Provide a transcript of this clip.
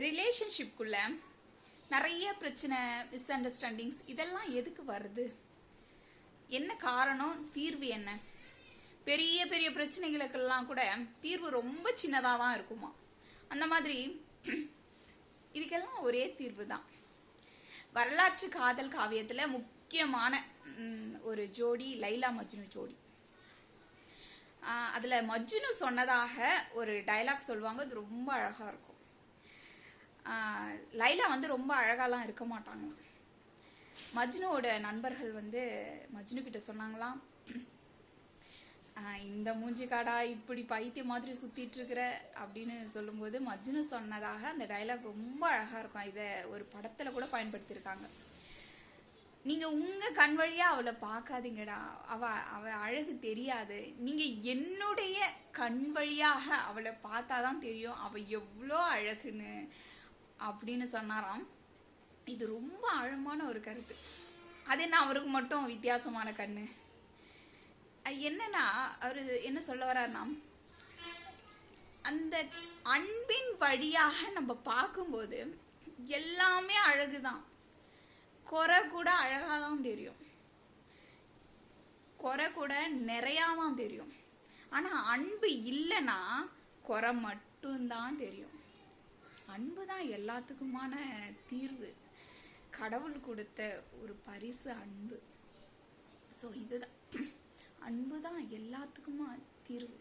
ரிலேஷன்ஷிப்குள்ள நிறைய பிரச்சனை, miss understandings இதெல்லாம் எதுக்கு வருது? என்ன காரணம்? தீர்வு என்ன? பெரிய பெரிய பிரச்சனைகளுக்கெல்லாம் கூட தீர்வு ரொம்ப சின்னதாக தான் இருக்குமா. அந்த மாதிரி இதுக்கெல்லாம் ஒரே தீர்வு தான். வரலாற்று காதல் காவியத்தில் முக்கியமான ஒரு ஜோடி லைலா மஜ்னு ஜோடி. அதில் மஜ்னு சொன்னதாக ஒரு டைலாக் சொல்லுவாங்க, அது ரொம்ப அழகாக இருக்கும். லைலா ரொம்ப அழகாலாம் இருக்க மாட்டாங்களாம். மஜ்னுவோட நண்பர்கள் மஜ்னு கிட்ட சொன்னாங்களாம், இந்த மூஞ்சி காடா இப்படி பைத்திய மாதிரி சுற்றிட்டு இருக்கிற அப்படின்னு சொல்லும்போது மஜ்னு சொன்னதாக அந்த டைலாக் ரொம்ப அழகாக இருக்கும். இதை ஒரு படத்தில் கூட பயன்படுத்தியிருக்காங்க. நீங்கள் உங்கள் கண் வழியாக அவளை பார்க்காதீங்கடா, அவ அழகு தெரியாது, நீங்கள் என்னுடைய கண் வழியாக அவளை பார்த்தாதான் தெரியும் அவள் எவ்வளோ அழகுன்னு அப்படின்னு சொன்னாராம். இது ரொம்ப ஆழமான ஒரு கருத்து. அது என்ன அவருக்கு மட்டும் வித்தியாசமான கண்ணு? என்னன்னா அவர் என்ன சொல்ல வர்றாருன்னா, அந்த அன்பின் வழியாக நம்ம பார்க்கும்போது எல்லாமே அழகுதான். குறை கூட அழகாக தான் தெரியும், குறை கூட நிறையாதான் தெரியும். ஆனால் அன்பு இல்லைன்னா குறை மட்டும்தான் தெரியும். அன்பு தான் எல்லாத்துக்குமான தீர்வு. கடவுள் கொடுத்த ஒரு பரிசு அன்பு. ஸோ இதுதான், அன்பு தான் எல்லாத்துக்குமா தீர்வு.